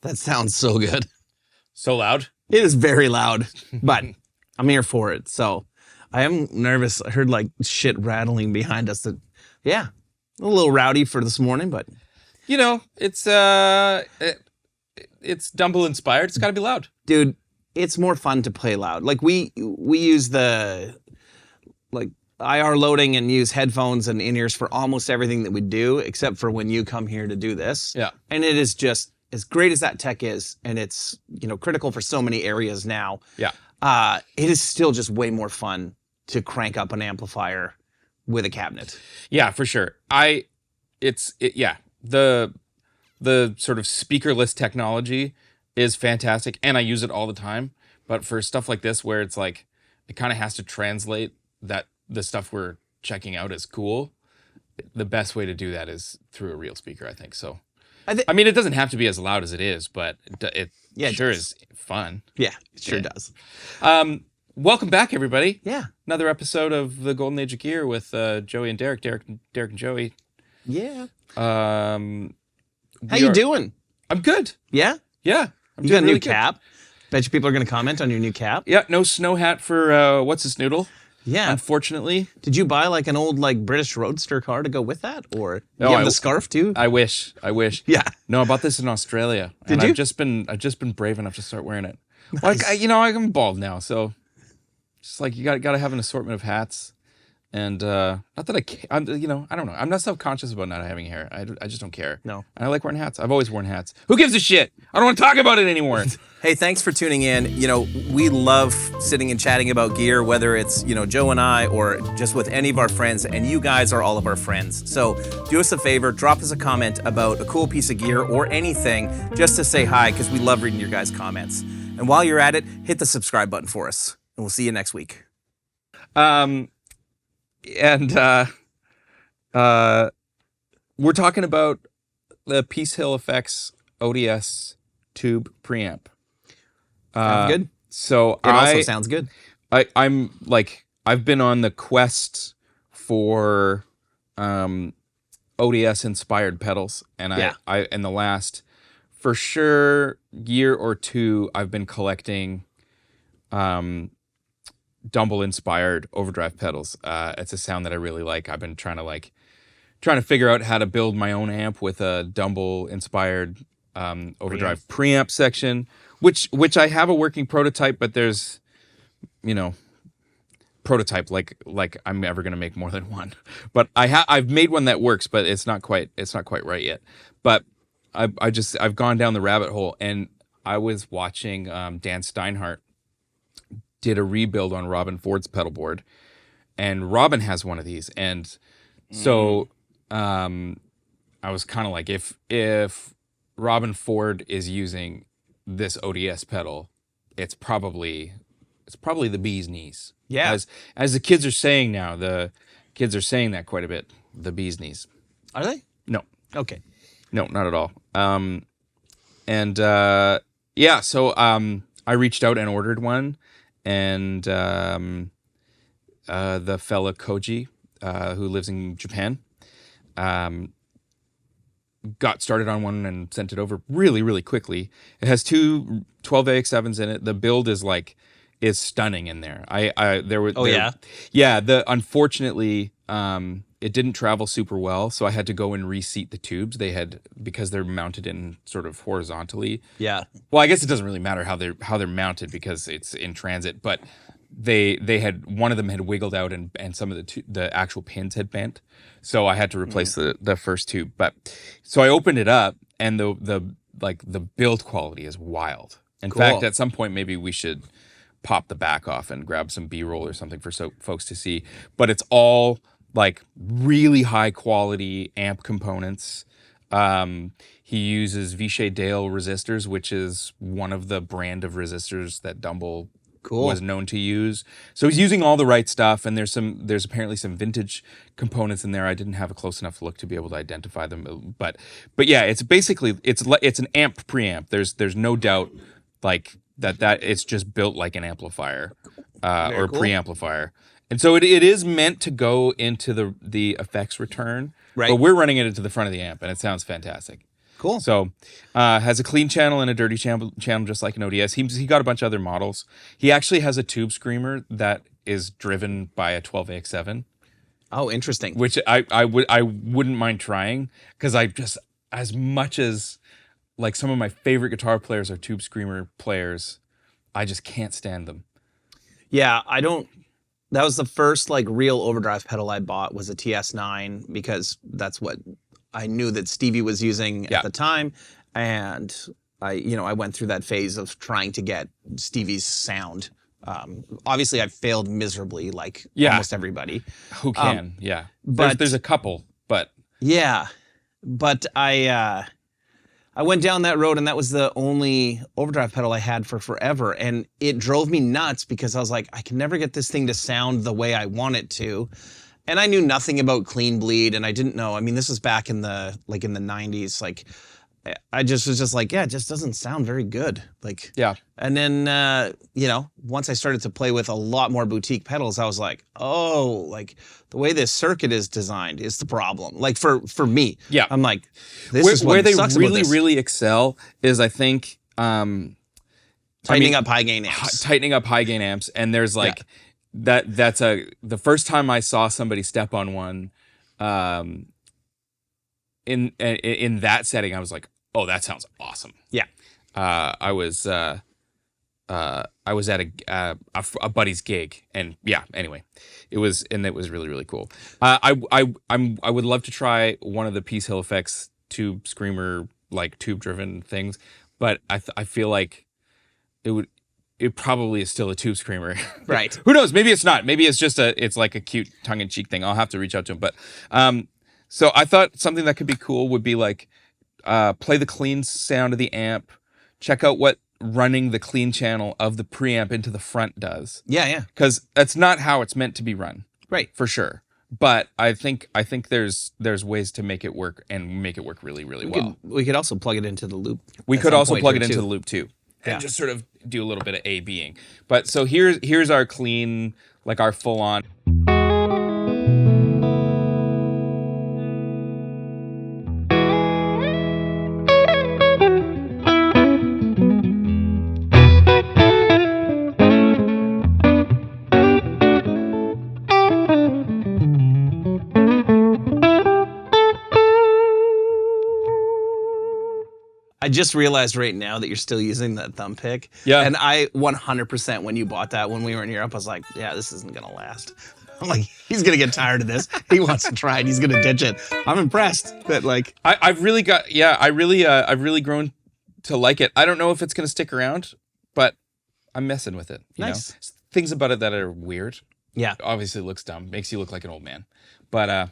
That sounds so good. So loud? It is very loud, but I'm here for it. So I am nervous. I heard like shit rattling behind us. A little rowdy for this morning, but You know, it's Dumble-inspired. It's got to be loud. dude, it's more fun to play loud. Like we use the like IR loading and use headphones and in-ears for almost everything that we do, except for when you come here to do this. Yeah. And it is just as great as that tech is, and it's, you know, critical for so many areas now. Yeah. It is still just way more fun to crank up an amplifier with a cabinet. Yeah, for sure. The sort of speakerless technology is fantastic, and I use it all the time. But for stuff like this, where it's like it kind of has to translate that the stuff we're checking out is cool, the best way to do that is through a real speaker, I think. So, I mean, it doesn't have to be as loud as it is, but it sure is fun. Yeah, it sure does. Welcome back, everybody. Yeah. Another episode of the Golden Age of Gear with Joey and Derek. Derek and Joey. Yeah. How you doing? I'm good. Yeah? Yeah. You got a new cap? Bet you people are going to comment on your new cap. Yeah, no snow hat for what's his noodle. Yeah. Unfortunately. Did you buy like an old like British Roadster car to go with that? Or you have the scarf too? I wish. Yeah. No, I bought this in Australia. Did you? I've just been brave enough to start wearing it. Nice. Like I'm bald now, so just like you got to have an assortment of hats. And not that I don't know. I'm not self-conscious about not having hair. I just don't care. No. And I like wearing hats. I've always worn hats. Who gives a shit? I don't want to talk about it anymore. Hey, thanks for tuning in. You know, we love sitting and chatting about gear, whether it's, you know, Joe and I or just with any of our friends, and you guys are all of our friends. So do us a favor, drop us a comment about a cool piece of gear or anything just to say hi, because we love reading your guys' comments. And while you're at it, hit the subscribe button for us, and we'll see you next week. And we're talking about the Peace Hill Effects ODS tube preamp. Sounds good. So it also sounds good. I've been on the quest for ODS inspired pedals, and I in the last for sure year or two I've been collecting Dumble-inspired overdrive pedals. It's a sound that I really like. I've been trying to figure out how to build my own amp with a Dumble-inspired overdrive preamp section, which I have a working prototype, but there's, you know, prototype like I'm ever gonna make more than one. But I've made one that works, but it's not quite right yet. But I've gone down the rabbit hole, and I was watching Dan Steinhardt did a rebuild on Robin Ford's pedal board, and Robin has one of these, and so I was kind of like, if Robin Ford is using this ODS pedal, it's probably the bee's knees. Yeah. As the kids are saying now, the kids are saying that quite a bit. The bee's knees. Are they? No. Okay. No, not at all. So I reached out and ordered one. And the fella Koji, who lives in Japan, got started on one and sent it over really, really quickly. It has two 12AX7s in it. The build is stunning in there. Unfortunately, it didn't travel super well, so I had to go and reseat the tubes. Because they're mounted in sort of horizontally. Yeah. Well, I guess it doesn't really matter how they're mounted because it's in transit, but they had, one of them had wiggled out and some of the actual pins had bent, so I had to replace the first tube. But so I opened it up, and the build quality is wild. In fact, at some point maybe we should pop the back off and grab some B-roll or something for folks to see. But it's all like really high quality amp components. He uses Vichy Dale resistors, which is one of the brand of resistors that Dumble was known to use. So he's using all the right stuff, and there's apparently some vintage components in there. I didn't have a close enough look to be able to identify them, but yeah, it's basically it's an amp preamp. There's no doubt like that it's just built like an amplifier or preamplifier. And so it is meant to go into the effects return, right? But we're running it into the front of the amp, and it sounds fantastic. Cool. So has a clean channel and a dirty channel just like an ODS. He got a bunch of other models. He actually has a tube screamer that is driven by a 12AX7. Oh, interesting. Which I wouldn't mind trying, because I just, as much as like some of my favorite guitar players are tube screamer players, I just can't stand them. Yeah, I don't. That was the first like real overdrive pedal I bought, was a TS9, because that's what I knew that Stevie was using at the time, and I went through that phase of trying to get Stevie's sound. Obviously, I've failed miserably, like almost everybody. Who can? But there's a couple, but but I went down that road, and that was the only overdrive pedal I had for forever. And it drove me nuts, because I was like, I can never get this thing to sound the way I want it to. And I knew nothing about clean bleed, and I didn't know. I mean, this was back in the 90s. Like, I just was just like, yeah, it just doesn't sound very good. Like, And then, once I started to play with a lot more boutique pedals, I was like, oh, like the way this circuit is designed is the problem. Like for me, I'm like, this is what where they sucks really, about this. really excel is, I think, tightening up high gain amps. Tightening up high gain amps, and there's like that's the first time I saw somebody step on one, in that setting, I was like, oh, that sounds awesome. Yeah. I was at a buddy's gig, and anyway, it was really, really cool. I would love to try one of the Peace Hill Effects tube screamer, like tube driven things, but I feel like it probably is still a tube screamer. Right. Who knows? Maybe it's not. Maybe it's just it's like a cute tongue in cheek thing. I'll have to reach out to him. But so I thought something that could be cool would be like, play the clean sound of the amp, check out what running the clean channel of the preamp into the front does. Yeah. Because that's not how it's meant to be run. Right. For sure. But I think there's ways to make it work, and make it work really, really well. We could also plug it into the loop. We could also plug it into the loop too. And just sort of do a little bit of A-Bing. But so here's our clean, like our full on. I just realized right now that you're still using that thumb pick. Yeah. And I 100%, when you bought that, when we were in Europe, I was like, yeah, this isn't going to last. I'm like, he's going to get tired of this. He wants to try it. He's going to ditch it. I'm impressed that like... I've really grown to like it. I don't know if it's going to stick around, but I'm messing with it. You know? Things about it that are weird. Yeah. Obviously it looks dumb. Makes you look like an old man. But I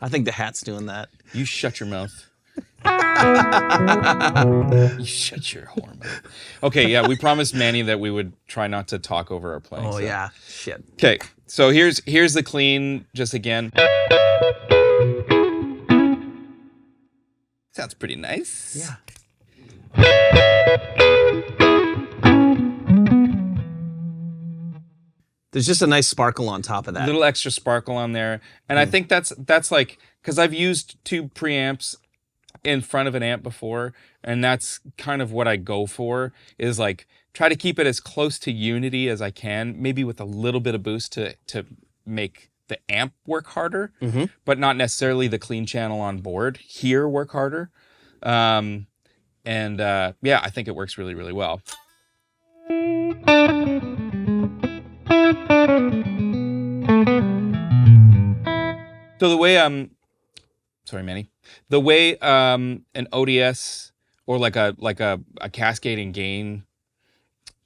think the hat's doing that. You shut your mouth. You shut your whore mouth. Okay, yeah, we promised Manny that we would try not to talk over our playing. Oh, yeah. Shit. Okay, so here's the clean, just again. Sounds pretty nice. Yeah. There's just a nice sparkle on top of that. A little extra sparkle on there. And I think that's like, because I've used tube preamps in front of an amp before, and that's kind of what I go for, is like try to keep it as close to unity as I can, maybe with a little bit of boost to make the amp work harder, but not necessarily the clean channel on board here work harder. Yeah, I think it works really, really well. So the way sorry, Manny. The way an ODS or like a cascading gain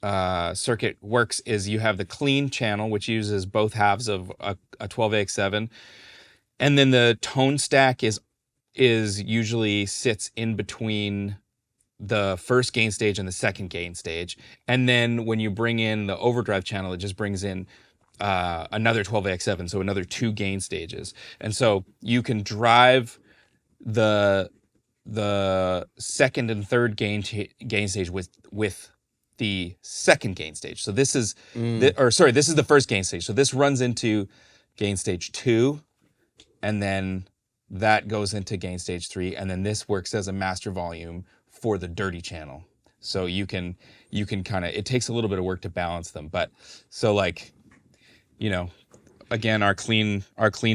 circuit works is you have the clean channel, which uses both halves of a 12AX7, and then the tone stack is usually sits in between the first gain stage and the second gain stage. And then when you bring in the overdrive channel, it just brings in another 12AX7, so another 2 gain stages. And so you can drive the second and third gain stage with the second gain stage. So this is this is the first gain stage. So this runs into gain stage 2, and then that goes into gain stage 3, and then this works as a master volume for the dirty channel. So you can kind of, it takes a little bit of work to balance them, but so like, you know, again, our clean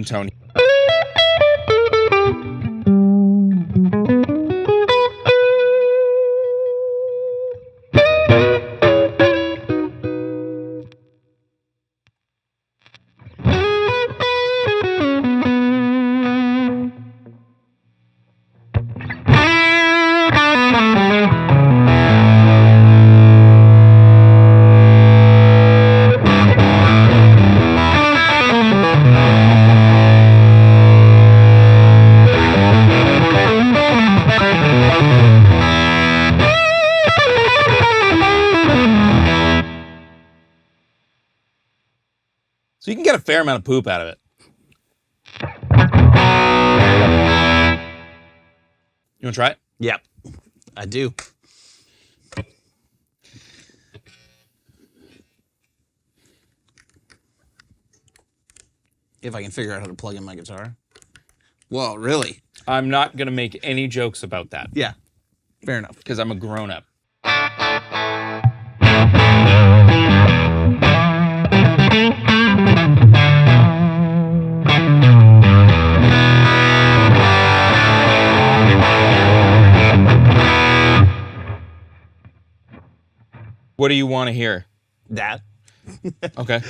tone. So you can get a fair amount of poop out of it. You want to try it? Yep, I do. If I can figure out how to plug in my guitar. Whoa, really? I'm not going to make any jokes about that. Yeah, fair enough. Because I'm a grown-up. What do you want to hear? That. Okay.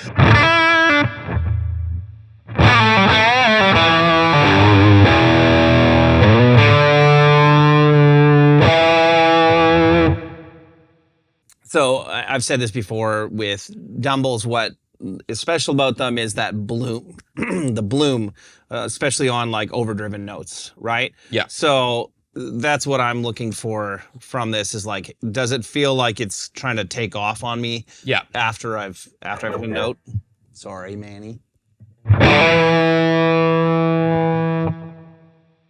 So I've said this before with Dumbles, what is special about them is that bloom, the bloom, especially on like overdriven notes, right? Yeah. So that's what I'm looking for from this is like, does it feel like it's trying to take off on me? Yeah. After I've hit a note. Sorry, Manny.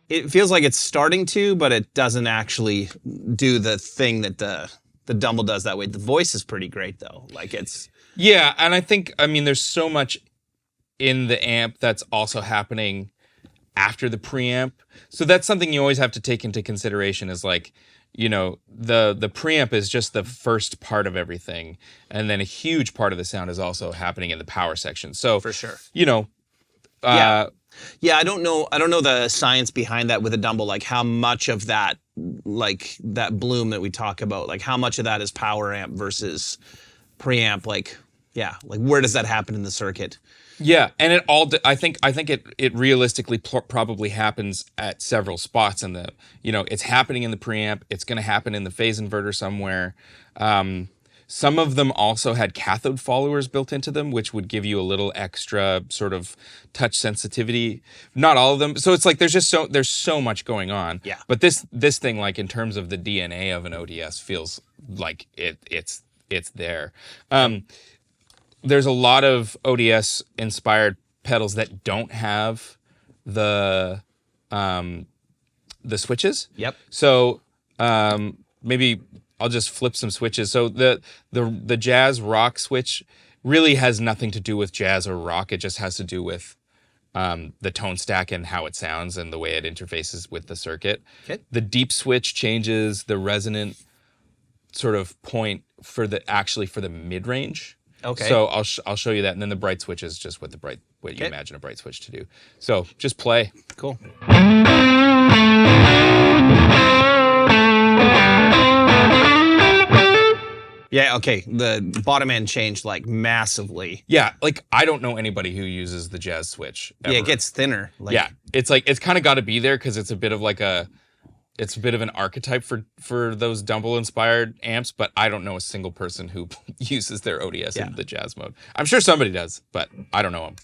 It feels like it's starting to, but it doesn't actually do the thing that the Dumble does that way. The voice is pretty great though. Like it's... Yeah, and I mean, there's so much in the amp that's also happening after the preamp. So that's something you always have to take into consideration is like, you know, the preamp is just the first part of everything. And then a huge part of the sound is also happening in the power section. So for sure. You know, yeah, I don't know the science behind that with a Dumble, like how much of that, like that bloom that we talk about, like how much of that is power amp versus preamp, like, yeah, like where does that happen in the circuit? Yeah, and it all, I think it realistically probably happens at several spots in the, you know, it's happening in the preamp, it's going to happen in the phase inverter somewhere. Some of them also had cathode followers built into them, which would give you a little extra sort of touch sensitivity. Not all of them. So it's like there's so much going on. Yeah. But this thing, like in terms of the DNA of an ODS, feels like it's there. There's a lot of ODS inspired pedals that don't have the switches. Yep. So maybe I'll just flip some switches. So the jazz rock switch really has nothing to do with jazz or rock. It just has to do with the tone stack and how it sounds and the way it interfaces with the circuit. Okay. The deep switch changes the resonant sort of point for the mid range. Okay. So I'll show you that, and then the bright switch is just what you imagine a bright switch to do. So just play. Cool. Yeah, okay. The bottom end changed like massively. Yeah, like I don't know anybody who uses the jazz switch ever. Yeah, it gets thinner. Like, yeah, it's like it's kind of got to be there because it's a bit of an archetype for those Dumble-inspired amps, but I don't know a single person who uses their ODS in the jazz mode. I'm sure somebody does, but I don't know them.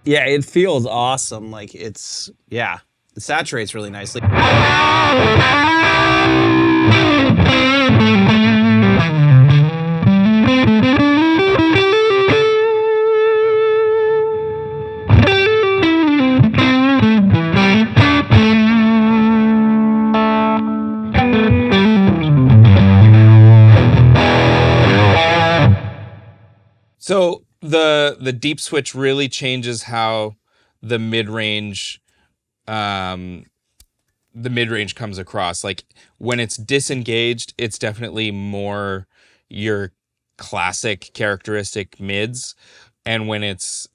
Yeah, it feels awesome. Like it's, yeah, it saturates really nicely. So the deep switch really changes how the mid-range comes across. Like when it's disengaged, it's definitely more your classic characteristic mids, and when it's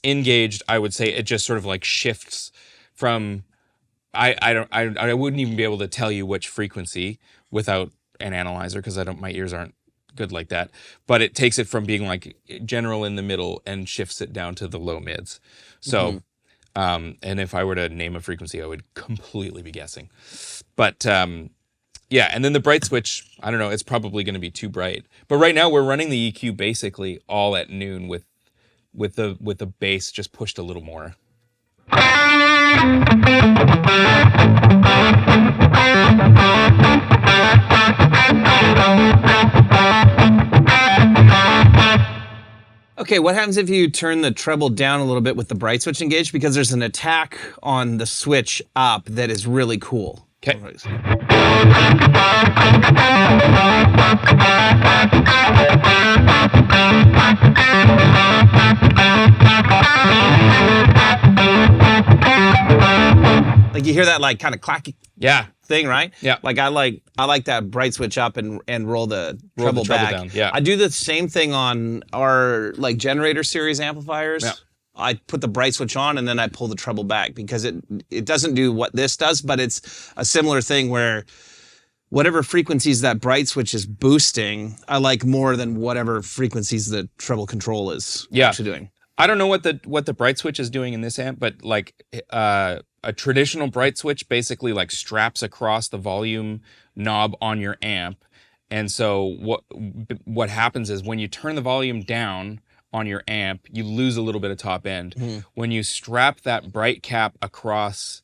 engaged, I would say it just sort of like shifts from I wouldn't even be able to tell you which frequency without an analyzer, because my ears aren't good like that, but it takes it from being like general in the middle and shifts it down to the low mids. So and if I were to name a frequency, I would completely be guessing. But yeah, and then the bright switch, I don't know, it's probably going to be too bright. But right now we're running the EQ basically all at noon with the bass just pushed a little more. Okay, what happens if you turn the treble down a little bit with the bright switch engaged? Because there's an attack on the switch up that is really cool. Okay. Like you hear that like kind of clacky thing, right? Yeah. Like I like that bright switch up and roll the treble back. down. Yeah. I do the same thing on our like generator series amplifiers. Yeah. I put the bright switch on and then I pull the treble back because it doesn't do what this does, but it's a similar thing where whatever frequencies that bright switch is boosting, I like more than whatever frequencies the treble control is actually doing. I don't know what the bright switch is doing in this amp, but like a traditional bright switch basically like straps across the volume knob on your amp. And so what happens is when you turn the volume down on your amp, you lose a little bit of top end. Mm-hmm. When you strap that bright cap across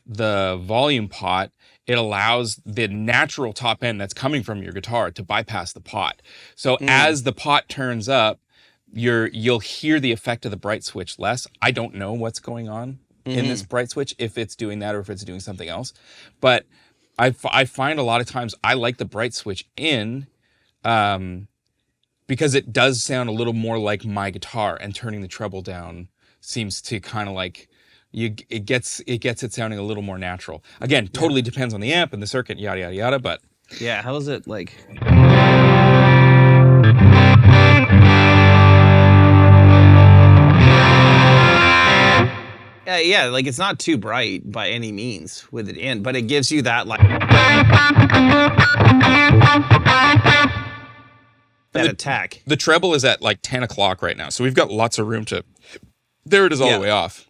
the volume pot, it allows the natural top end that's coming from your guitar to bypass the pot. So as the pot turns up, you'll hear the effect of the bright switch less. I don't know what's going on in this bright switch, if it's doing that or if it's doing something else. But I find a lot of times I like the bright switch in, because it does sound a little more like my guitar, and turning the treble down seems to kind of like it gets it sounding a little more natural. Again, totally depends on the amp and the circuit, yada yada yada. But yeah, how is it like? Yeah, like it's not too bright by any means with it in, but it gives you that like that attack. The treble is at like 10 o'clock right now, so we've got lots of room to. There it is all the way off.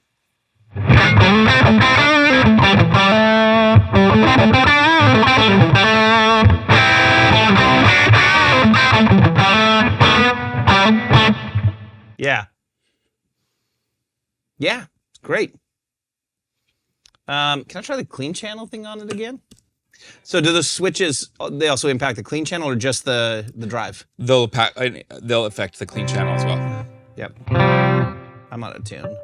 Yeah. Yeah, it's great. Can I try the clean channel thing on it again? So do the switches, they also impact the clean channel or just the drive? They'll affect the clean channel as well. Yep. I'm out of tune.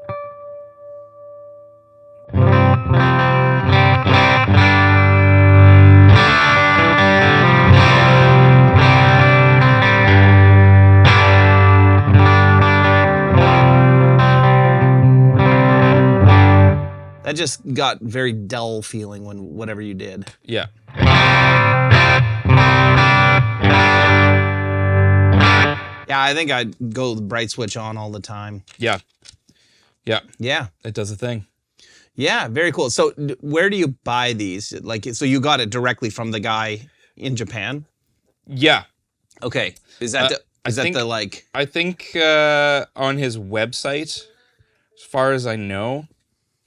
That just got very dull feeling when whatever you did. Yeah. Yeah, I think I'd go the bright switch on all the time. Yeah. Yeah. Yeah. It does a thing. Yeah, very cool. So where do you buy these? Like, so you got it directly from the guy in Japan? Yeah. Okay. Is that I think on his website, as far as I know,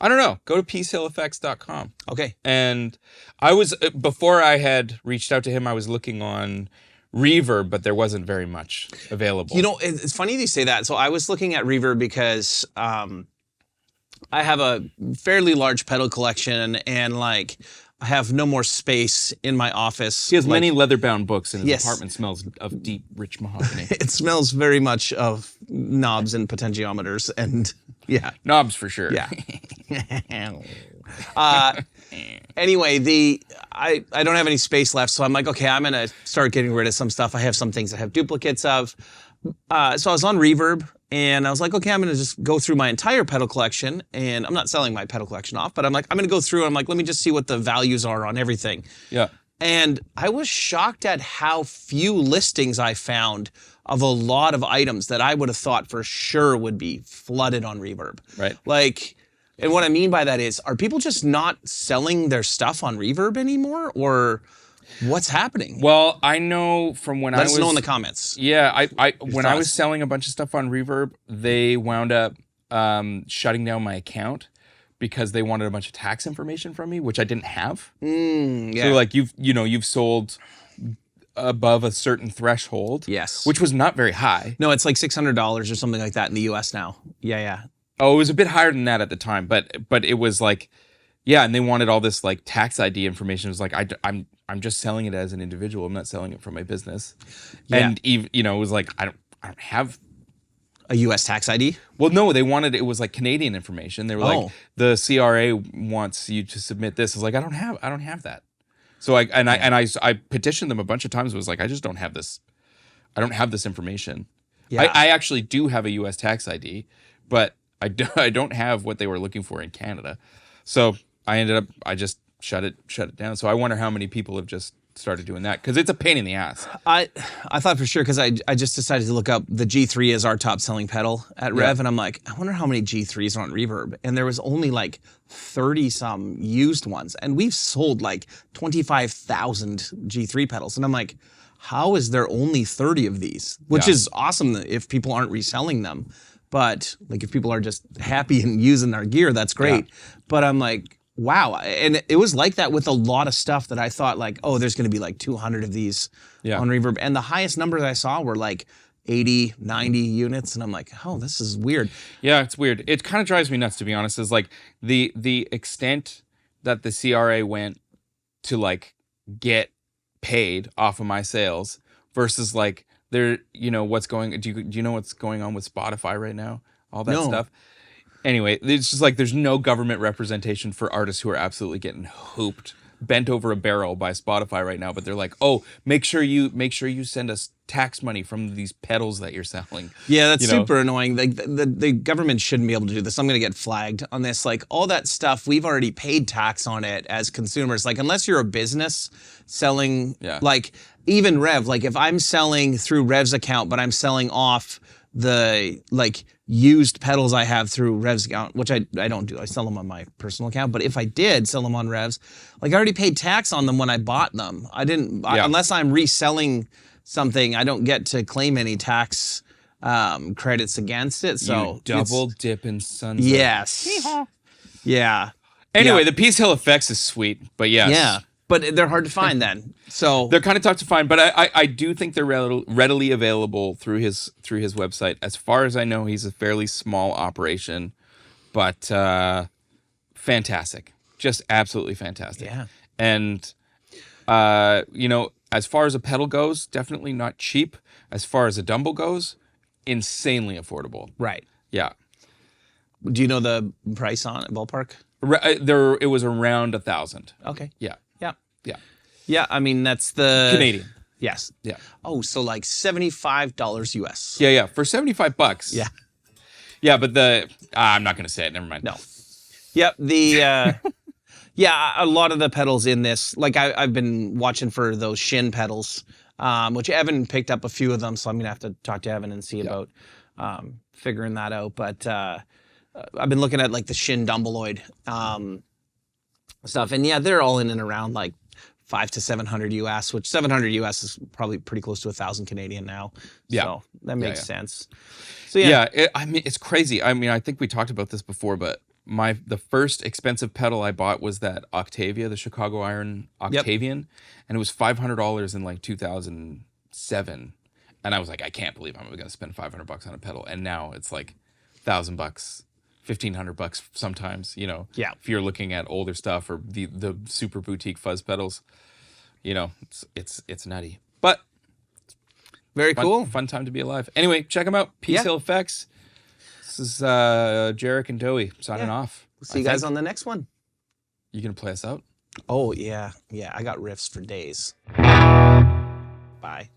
I don't know. Go to peacehilleffects.com. Okay. And I was, before I had reached out to him, I was looking on Reverb, but there wasn't very much available. You know, it's funny you say that. So I was looking at Reverb because I have a fairly large pedal collection, and like I have no more space in my office. He has many leather-bound books, and his Yes. apartment smells of deep, rich mahogany. It smells very much of knobs and potentiometers, and yeah. Knobs for sure. Yeah. Anyway, I don't have any space left, so I'm like, okay, I'm gonna start getting rid of some stuff. I have some things I have duplicates of. So I was on Reverb, and I was like, okay, I'm gonna just go through my entire pedal collection, and I'm not selling my pedal collection off, but I'm like, I'm gonna go through, and I'm like, let me just see what the values are on everything. Yeah. And I was shocked at how few listings I found of a lot of items that I would have thought for sure would be flooded on Reverb. Right. Like, and what I mean by that is, are people just not selling their stuff on Reverb anymore, or what's happening? Well, I know from when Let us know in the comments. Yeah, when I was thoughts. selling a bunch of stuff on Reverb, they wound up shutting down my account because they wanted a bunch of tax information from me, which I didn't have. Yeah. So like you've sold above a certain threshold. Yes. Which was not very high. No, it's like $600 or something like that in the US now. Yeah. Oh, it was a bit higher than that at the time, but it was like, yeah, and they wanted all this like tax ID information. It was like I'm just selling it as an individual. I'm not selling it for my business. Yeah. And even, it was like I don't have A US tax ID? Well, no, it was like Canadian information. They were like, the CRA wants you to submit this. I was like, I don't have that. So I petitioned them a bunch of times. It was like, I just don't have this. I don't have this information. Yeah. I actually do have a US tax ID, but I don't have what they were looking for in Canada. So I just shut it down. So I wonder how many people have just started doing that, because it's a pain in the ass. I thought for sure, because I just decided to look up the G3 as our top selling pedal at Revv, and I'm like, I wonder how many G3s are on Reverb, and there was only like 30 some used ones, and we've sold like 25,000 G3 pedals, and I'm like, how is there only 30 of these? Which is awesome if people aren't reselling them, but like if people are just happy and using their gear, that's great. Yeah. But I'm like, wow. And it was like that with a lot of stuff that I thought like, oh, there's going to be like 200 of these on Reverb. And the highest numbers I saw were like 80, 90 units. And I'm like, oh, this is weird. Yeah, it's weird. It kind of drives me nuts, to be honest, is like the extent that the CRA went to like get paid off of my sales versus like do you know what's going on with Spotify right now? All that stuff. Anyway, it's just like there's no government representation for artists who are absolutely getting hooped, bent over a barrel by Spotify right now. But they're like, oh, make sure you send us tax money from these pedals that you're selling. Yeah, that's super annoying. Like the government shouldn't be able to do this. I'm going to get flagged on this. Like all that stuff, we've already paid tax on it as consumers. Like unless you're a business selling, like even Revv. Like if I'm selling through Revv's account, but I'm selling off the like used pedals I have through Revv's account, which I don't do. I sell them on my personal account. But if I did sell them on Revv's, like I already paid tax on them when I bought them. I didn't, unless I'm reselling something, I don't get to claim any tax credits against it. So you double dip in sunset. Yes. Yeah. Anyway, the Peace Hill effects is sweet, but yes. Yeah. But they're hard to find then. So they're kind of tough to find, but I do think they're readily available through his website. As far as I know, he's a fairly small operation, but fantastic, just absolutely fantastic. Yeah. And as far as a pedal goes, definitely not cheap. As far as a Dumble goes, insanely affordable. Right. Yeah. Do you know the price on it, ballpark? It was around 1,000. Okay. Yeah. Yeah. Yeah, I mean, that's the... Canadian. Yes. Yeah. Oh, so like $75 US. Yeah. For $75. Yeah. Yeah, but I'm not going to say it. Never mind. No. Yep. A lot of the pedals in this, like I've been watching for those Shin pedals, which Evan picked up a few of them, so I'm going to have to talk to Evan and see about figuring that out. But I've been looking at like the Shin Dumble-inspired stuff, and they're all in and around like $500 to $700 US, which $700 US is probably pretty close to 1,000 Canadian now. Yeah. So that makes sense. So I mean, it's crazy. I mean, I think we talked about this before, but the first expensive pedal I bought was that Octavia, the Chicago Iron Octavian, and it was $500 in like 2007. And I was like, I can't believe I'm going to spend $500 on a pedal. And now it's like $1,000 $1,500 sometimes, you know. Yeah. If you're looking at older stuff or the super boutique fuzz pedals, you know, it's nutty. But Very cool. Fun time to be alive. Anyway, check them out. Peace Hill Effects. This is Jarek and Dowie signing off. We'll see you guys on the next one. You gonna play us out? Oh, yeah. Yeah, I got riffs for days. Bye.